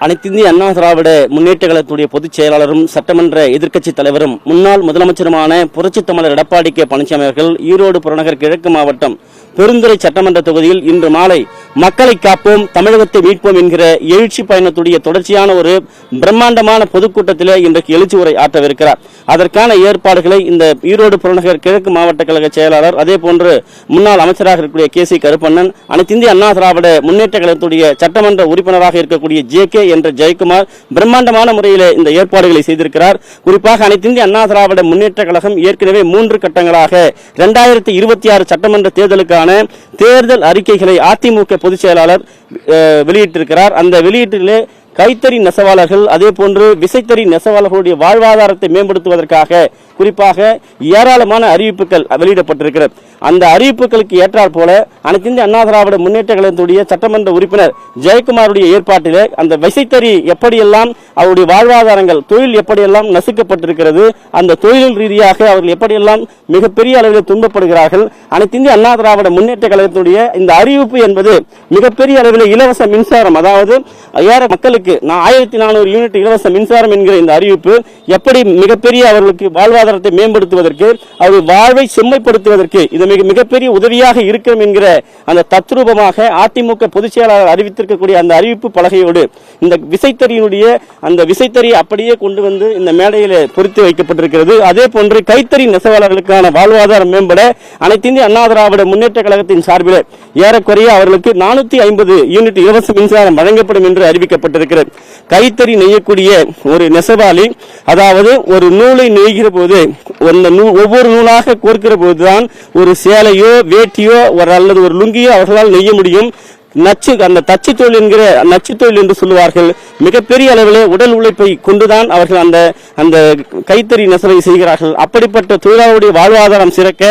அனைத்திந்திய அண்ணா திராவிட முன்னேற்ற கழகத்துடைய பொதுச் செயலாளரும் சட்டமன்ற எதிர்க்கட்சி தலைவரும் முன்னாள் முதலமைச்சருமான புரட்சித் தமிழர் எடப்பாடி கே பழனிசாமி அவர்கள் ஈரோடு புறநகர் கிழக்கு மாவட்டம் பெருந்துறை சட்டமன்ற தொகுதியில் இன்று மாலை மக்களை காப்போம் தமிழகத்தை மீட்போம் என்கிற எழுச்சி பயணத்துடைய தொடர்ச்சியான ஒரு பிரம்மாண்டமான பொதுக்கூட்டத்திலே இன்றைக்கு எழுச்சி உரை ஆற்றவிருக்கிறார். அதற்கான ஏற்பாடுகளை இந்த ஈரோடு புறநகர் கிழக்கு மாவட்ட கழக செயலாளர், அதே போன்று முன்னாள் அமைச்சராக இருக்கக்கூடிய கே சி கருப்பண்ணன், அனைத்திந்திய அண்ணா திராவிட முன்னேற்ற கழகத்துடைய சட்டமன்ற உறுப்பினராக இருக்கக்கூடிய ஜே என்ற ஜெயக்குமார் பிரம்மாண்டமான முறையில் இந்த ஏற்பாடுகளை செய்திருக்கிறார். குறிப்பாக அனைத்திந்திய அண்ணா திராவிட முன்னேற்ற கழகம் ஏற்கனவே 3 கட்டங்களாக 2026 சட்டமன்ற தேர்தலுக்கான தேர்தல் அறிக்கைகளை அதிமுக பொதுச் செயலாளர் வெளியிட்டிருக்கிறார். அந்த வெளியீட்டிலே கைத்தறி நெசவாளர்கள், அதே போன்று விசைத்தறி நெசவாளர்களுடைய வாழ்வாதாரத்தை மேம்படுத்துவதற்காக குறிப்பாக ஏராளமான அறிவிப்புகள் வெளியிடப்பட்டிருக்கிறது. அந்த அறிவிப்புகளுக்கு ஏற்றால் போல அனைத்திந்திய அண்ணா திராவிட முன்னேற்ற கழகத்துடைய சட்டமன்ற உறுப்பினர் ஜெயக்குமாருடைய ஏற்பாட்டிலே அந்த விசைத்தறி எப்படியெல்லாம் அவருடைய வாழ்வாதாரங்கள், தொழில் எப்படியெல்லாம் நசுக்கப்பட்டிருக்கிறது, அந்த தொழில் ரீதியாக அவர்கள் எப்படியெல்லாம் மிகப்பெரிய அளவில் துன்பப்படுகிறார்கள், அனைத்திந்திய அண்ணா திராவிட முன்னேற்ற கழகத்துடைய இந்த அறிவிப்பு என்பது மிகப்பெரிய அளவில் இலவச மின்சாரம், அதாவது ஏற மக்களுக்கு 1400 யூனிட் இலவச மின்சாரம் என்கிற இந்த அறிவிப்பு எப்படி மிகப்பெரிய அவர்களுக்கு வாழ்வாதாரத்தை மேம்படுத்துவதற்கு, அவர்கள் வாழ்வை செம்மைப்படுத்துவதற்கு இது மிகப்பெரிய உதவியாக இருக்கும் என்கிற அந்த தத்ரூபமாக அதிமுக பொதுச் செயலாளர் அறிவித்திருக்கக்கூடிய அந்த அறிவிப்பு பலகையோடு இந்த விசைத்தறியினுடைய அந்த விசைத்தறி அப்படியே கொண்டு வந்து இந்த மேடையில் பொருத்தி வைக்கப்பட்டிருக்கிறது. அதே போன்று கைத்தறி நெசவாளர்களுக்கான வாழ்வாதாரம் மேம்பட அனைத்திந்திய அண்ணா திராவிட முன்னேற்ற கழகத்தின் சார்பில் ஏறக்குறைய அவர்களுக்கு 450 யூனிட் இலவச மின்சாரம் வழங்கப்படும் என்று அறிவிக்கப்பட்டிருக்கிறது. கைத்தறி நெய்யக்கூடிய ஒரு நெசவாளி, அதாவது ஒரு நூலை நெய்கிற போது ஒவ்வொரு நூலாக கோர்க்கிற போதுதான் ஒரு சேலையோ வேட்டியோ அல்லது ஒரு லுங்கியோ அவர்களால் நெய்ய முடியும். அந்த தச்சு தொழில் என்கிற நச்சு தொழில் என்று சொல்லுவார்கள். மிகப்பெரிய அளவில் உடல் உழைப்பை கொண்டுதான் அவர்கள் அந்த கைத்தறி நெசவை செய்கிறார்கள். அப்படிப்பட்ட தொழிலாளருடைய வாழ்வாதாரம் சிறக்க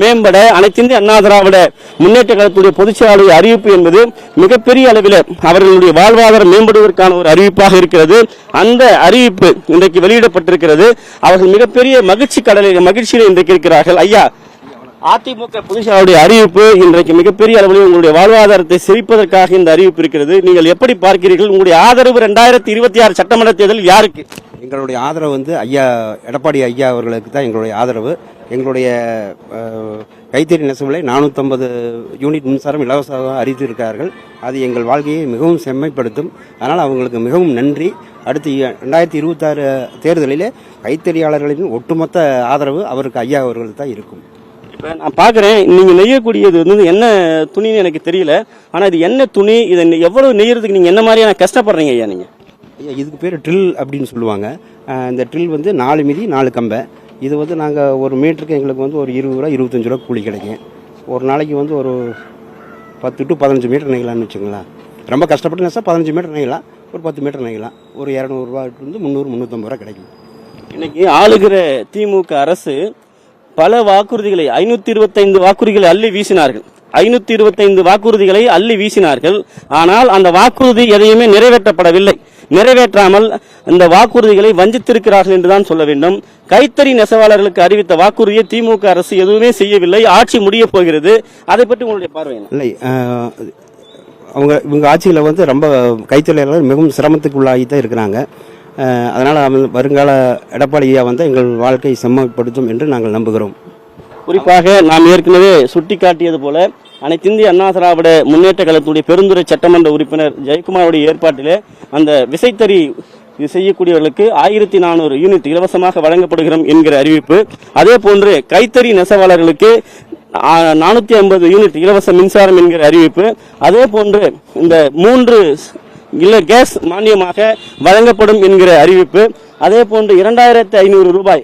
மேம்பட அனைத்திந்திய அண்ணா திராவிட முன்னேற்ற கழகத்துடைய பொதுச் செயலாளர் அறிவிப்பு என்பது மிகப்பெரிய அளவில் அவர்களுடைய வாழ்வாதாரம் மேம்படுவதற்கான ஒரு அறிவிப்பாக இருக்கிறது. அந்த அறிவிப்பு இன்றைக்கு வெளியிடப்பட்டிருக்கிறது. அவர்கள் மிகப்பெரிய மகிழ்ச்சியில் இன்றைக்கு இருக்கிறார்கள். ஐயா, அதிமுக பொதுச் செயலாளருடைய அறிவிப்பு இன்றைக்கு மிகப்பெரிய அளவில் உங்களுடைய வாழ்வாதாரத்தை சிரிப்பதற்காக இந்த அறிவிப்பு இருக்கிறது. நீங்கள் எப்படி பார்க்கிறீர்கள்? உங்களுடைய ஆதரவு 2026 சட்டமன்ற தேர்தலில் யாருக்கு? எங்களுடைய ஆதரவு ஐயா எடப்பாடி ஐயா அவர்களுக்கு தான் எங்களுடைய ஆதரவு. எங்களுடைய கைத்தறி நெசவுகளை 450 யூனிட் மின்சாரம் இலவசமாக அறிவித்திருக்கிறார்கள். அது எங்கள் வாழ்க்கையை மிகவும் செம்மைப்படுத்தும். அதனால் அவங்களுக்கு மிகவும் நன்றி. அடுத்து 2026 தேர்தலில் கைத்தறியாளர்களின் ஒட்டுமொத்த ஆதரவு அவருக்கு ஐயா அவர்களுக்கு தான் இருக்கும். நான் பாக்குறேன், நீங்க நெய்யக்கூடியது என்ன துணின்னு எனக்கு தெரியல. ஆனா இது என்ன துணி, இதை எவ்வளவு நெய்யறதுக்கு நீங்க என்ன மாதிரியான கஷ்டப்படுறீங்க ஐயா? நீங்க இதுக்கு பேர் ட்ரில் அப்படின்னு சொல்லுவாங்க. இந்த ட்ரில் 4 மிதி 4 கம்பை. இது நாங்கள் ஒரு மீட்டருக்கு எங்களுக்கு ஒரு 20 ரூபா 25 ரூபா கூலி கிடைக்கும். ஒரு நாளைக்கு ஒரு 10 to 15 மீட்டர் நெய்யலாம்னு வச்சுங்களேன். ரொம்ப கஷ்டப்பட்டு நெசா 15 மீட்டர் நெய்யலாம், ஒரு 10 மீட்டர் நெய்யலாம், ஒரு 200 ரூபா 300 350 ரூபா கிடைக்கும். இன்னைக்கு ஆளுகிற திமுக அரசு பல வாக்குறுதிகளை 525 வாக்குறுதிகளை அள்ளி வீசினார்கள். 525 வாக்குறுதிகளை அள்ளி வீசினார்கள். ஆனால் அந்த வாக்குறுதி எதையுமே நிறைவேற்றப்படவில்லை. நிறைவேற்றாமல் இந்த வாக்குறுதிகளை வஞ்சித்திருக்கிறார்கள் என்றுதான் சொல்ல வேண்டும். கைத்தறி நெசவாளர்களுக்கு அறிவித்த வாக்குறுதியை திமுக அரசு எதுவுமே செய்யவில்லை. ஆட்சி முடிய போகிறது. அதை பற்றி உங்களுடைய பார்வை என்ன? இல்லை, இவங்க ஆட்சியில் ரொம்ப கைத்தொழிலாளர்கள் மிகவும் சிரமத்துக்கு உள்ளாகி தான் இருக்கிறாங்க. அதனால் வருங்கால எடப்பாடி ஐயா எங்கள் வாழ்க்கையை செம்மைப்படுத்தும் என்று நாங்கள் நம்புகிறோம். குறிப்பாக நாம் ஏற்கனவே சுட்டிக்காட்டியது போல அனைத்திந்திய அண்ணா திராவிட முன்னேற்ற கழகத்துடைய பெருந்துறை சட்டமன்ற உறுப்பினர் ஜெயக்குமாருடைய ஏற்பாட்டிலே அந்த விசைத்தறி செய்யக்கூடியவர்களுக்கு 1400 யூனிட் இலவசமாக வழங்கப்படுகிறோம் என்கிற அறிவிப்பு, அதே போன்று கைத்தறி நெசவாளர்களுக்கு 450 யூனிட் இலவச மின்சாரம் என்கிற அறிவிப்பு, அதே போன்று இந்த 3 கேஸ் மானியமாக வழங்கப்படும் என்கிற அறிவிப்பு, அதே போன்று 2500 ரூபாய்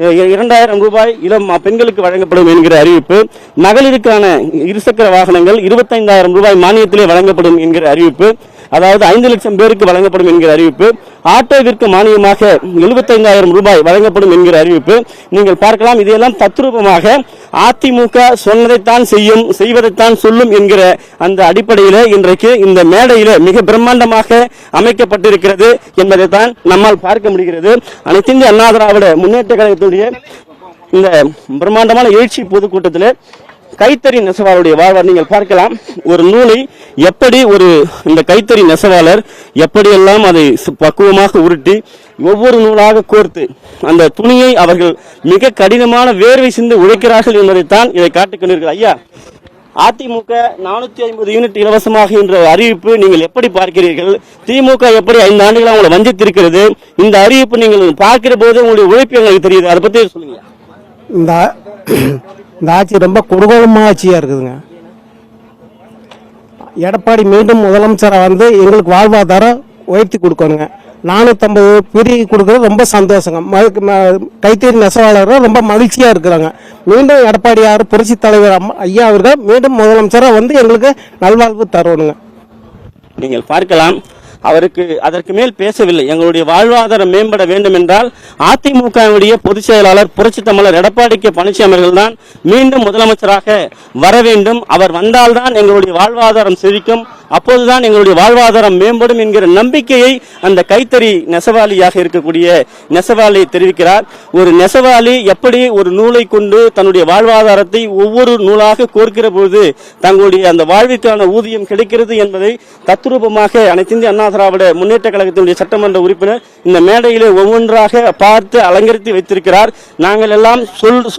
2000 ரூபாய் இளம் பெண்களுக்கு வழங்கப்படும் என்கிற அறிவிப்பு, மகளிருக்கான இருசக்கர வாகனங்கள் 25,000 ரூபாய் மானியத்திலே வழங்கப்படும் என்கிற அறிவிப்பு, அதாவது 5 லட்சம் பேருக்கு வழங்கப்படும் என்கிற அறிவிப்பு, ஆட்டோவிற்கு மானியமாக 75,000 ரூபாய் வழங்கப்படும் என்கிற அறிவிப்பு. நீங்கள் பார்க்கலாம், இதையெல்லாம் தத்ரூபமாக அதிமுக சொன்னதைத்தான் செய்யும், செய்வதைத்தான் சொல்லும் என்கிற அந்த அடிப்படையில் இன்றைக்கு இந்த மேடையில் மிக பிரம்மாண்டமாக அமைக்கப்பட்டிருக்கிறது என்பதைத்தான் நம்மால் பார்க்க முடிகிறது. அனைத்திந்திய அண்ணா திராவிட முன்னேற்ற கழகத்துடைய இந்த பிரம்மாண்டமான எழுச்சி பொதுக்கூட்டத்தில் கைத்தறி நெசவாளருடைய வாழ்வார் நீங்கள் பார்க்கலாம். ஒரு நூலை எப்படி இந்த கைத்தறி நெசவாளர் எப்படியெல்லாம் அதை பக்குவமாக உருட்டி ஒவ்வொரு நூலாக கோர்த்து அந்த துணியை அவர்கள் மிக கடினமான வேர்வை சிந்து உழைக்கிறார்கள் என்பதைத்தான் இதை காட்டிக் கொண்டிருக்கிறார். ஐயா, அதிமுக 450 யூனிட் இலவசமாக என்ற அறிவிப்பு நீங்கள் எப்படி பார்க்கிறீர்கள்? திமுக எப்படி 5 ஆண்டுகளாக உங்களை வஞ்சித்திருக்கிறது? இந்த அறிவிப்பு நீங்கள் பார்க்கிற போது உங்களுடைய உழைப்பு எங்களுக்கு தெரியுது, அதை பத்தி சொல்லுங்க. இந்த ஆட்சி ரொம்ப கொடூரமான ஆட்சியா இருக்குதுங்க. எடப்பாடி மீண்டும் முதலமைச்சரை வந்து எங்களுக்கு வாழ்வாதாரம் உயர்த்தி கொடுக்கணுங்க. 450 பிரி கொடுக்கறது ரொம்ப சந்தோஷங்க. கைத்தறி நெசவாளர்கள் ரொம்ப மகிழ்ச்சியா இருக்கிறாங்க. மீண்டும் எடப்பாடியார் புரட்சி தலைவர் ஐயா அவர்கள் மீண்டும் முதலமைச்சரா வந்து எங்களுக்கு நல்வாழ்வு தரணுங்க. நீங்கள் பார்க்கலாம், அவருக்கு அதற்கு மேல் பேசவில்லை. எங்களுடைய வாழ்வாதாரம் மேம்பட வேண்டும் என்றால் அதிமுகவுடைய பொதுச் செயலாளர் புரட்சி தமிழர் எடப்பாடி கே பழனிசாமி அவர்கள் தான் மீண்டும் முதலமைச்சராக வர வேண்டும். அவர் வந்தால்தான் எங்களுடைய வாழ்வாதாரம் செழிக்கும், அப்போதுதான் எங்களுடைய வாழ்வாதாரம் மேம்படும் என்கிற நம்பிக்கையை அந்த கைத்தறி நெசவாளியாக இருக்கக்கூடிய நெசவாளி தெரிவிக்கிறார். ஒரு நெசவாளி எப்படி ஒரு நூலை கொண்டு தன்னுடைய வாழ்வாதாரத்தை ஒவ்வொரு நூலாக கோர்க்கிற போது தங்களுடைய அந்த வாழ்விற்கான ஊதியம் கிடைக்கிறது என்பதை தத்ரூபமாக அனைத்து இந்திய அண்ணா திராவிட முன்னேற்ற கழகத்தினுடைய சட்டமன்ற உறுப்பினர் இந்த மேடையிலே ஒவ்வொன்றாக பார்த்து அலங்கரித்து வைத்திருக்கிறார். நாங்கள் எல்லாம்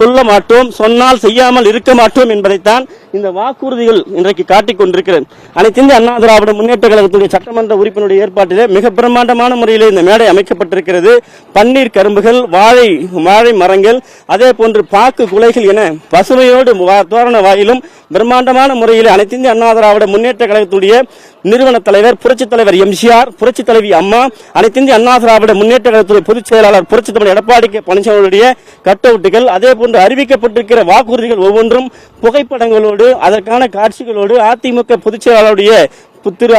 சொல்ல மாட்டோம், சொன்னால் செய்யாமல் இருக்க மாட்டோம் என்பதைத்தான் இந்த வாக்குறுதிகள் இன்றைக்கு காட்டிக் கொண்டிருக்கிறது. அனைத்து இந்திய அண்ணா திராவிட முன்னேற்ற கழகத்துடைய சட்டமன்ற உறுப்பினருடைய ஏற்பாட்டிலே மிக பிரம்மாண்டமான முறையில் இந்த மேடை அமைக்கப்பட்டிருக்கிறது. பன்னீர் கரும்புகள், வாழை மரங்கள், அதே போன்று பாக்கு குலைகள் என பசுமையோடு தோரண வாயிலும் பிரம்மாண்டமான முறையில் அனைத்து இந்திய அண்ணா திராவிட முன்னேற்ற கழகத்துடைய நிறுவன தலைவர் புரட்சித் தலைவர் எம்ஜிஆர், புரட்சி தலைவி அம்மா, அனைத்து இந்திய அண்ணா திராவிட முன்னேற்ற கழகத்துடைய பொதுச் செயலாளர் புரட்சி தமிழர் எடப்பாடி கே பழனிசாமியுடைய கட் அவுட்டுகள், அதே போன்று அறிவிக்கப்பட்டிருக்கிற வாக்குறுதிகள் ஒவ்வொன்றும் புகைப்படங்களோடு அதற்கான காட்சிகளோடு அதிமுக பொதுச் செயலாளருடைய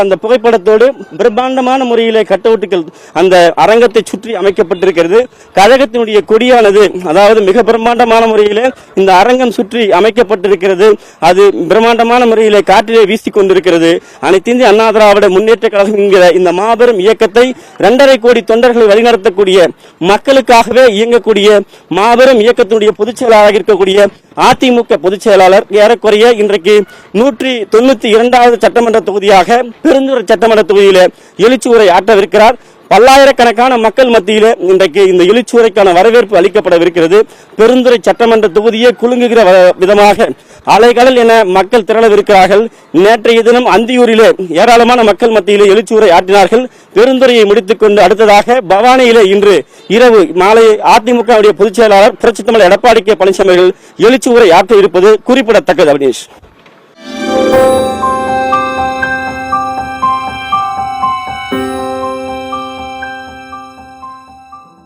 அந்த புகைப்படத்தோடு பிரம்மாண்டமான முறையிலே கட்டவுட்டுகள் அந்த அரங்கத்தை சுற்றி அமைக்கப்பட்டிருக்கிறது. கழகத்தினுடைய கொடியானது அதாவது மிக பிரம்மாண்டமான முறையிலே இந்த அரங்கம் சுற்றி அமைக்கப்பட்டிருக்கிறது. அது பிரம்மாண்டமான முறையிலே காற்றிலே வீசிக் கொண்டிருக்கிறது. அனைத்து இந்திய அண்ணா திராவிட முன்னேற்ற கழகம் என்கிற இந்த மாபெரும் இயக்கத்தை 2.5 கோடி தொண்டர்களை வழிநடத்தக்கூடிய மக்களுக்காகவே இயங்கக்கூடிய மாபெரும் இயக்கத்தினுடைய பொதுச் செயலாளராக இருக்கக்கூடிய அதிமுக பொதுச் செயலாளர் ஏறக்குறைய இன்றைக்கு 192வது சட்டமன்ற தொகுதியாக பெருந்துறை சட்டமன்ற தொகுதியில எழுச்சி உரை ஆற்றவிருக்கிறார். பல்லாயிரக்கணக்கான மக்கள் மத்தியிலே இன்றைக்கு இந்த எழுச்சி உரைக்கான வரவேற்பு அளிக்கப்படவிருக்கிறது. பெருந்துறை சட்டமன்ற தொகுதியே குலுங்குகிற விதமாக அலைகடல் என மக்கள் திரளவிருக்கிறார்கள். நேற்றைய தினம் அந்தியூரிலே ஏராளமான மக்கள் மத்தியிலே எழுச்சி உரை ஆற்றினார்கள். பெருந்துறையை முடித்துக் கொண்டு அடுத்ததாக பவானியிலே இன்று இரவு மாலை அதிமுக பொதுச் செயலாளர் புரட்சி தமிழர் எடப்பாடி கே பழனிசாமி அவர்கள் எழுச்சி உரை ஆற்ற இருப்பது குறிப்பிடத்தக்கது. அபினேஷ்.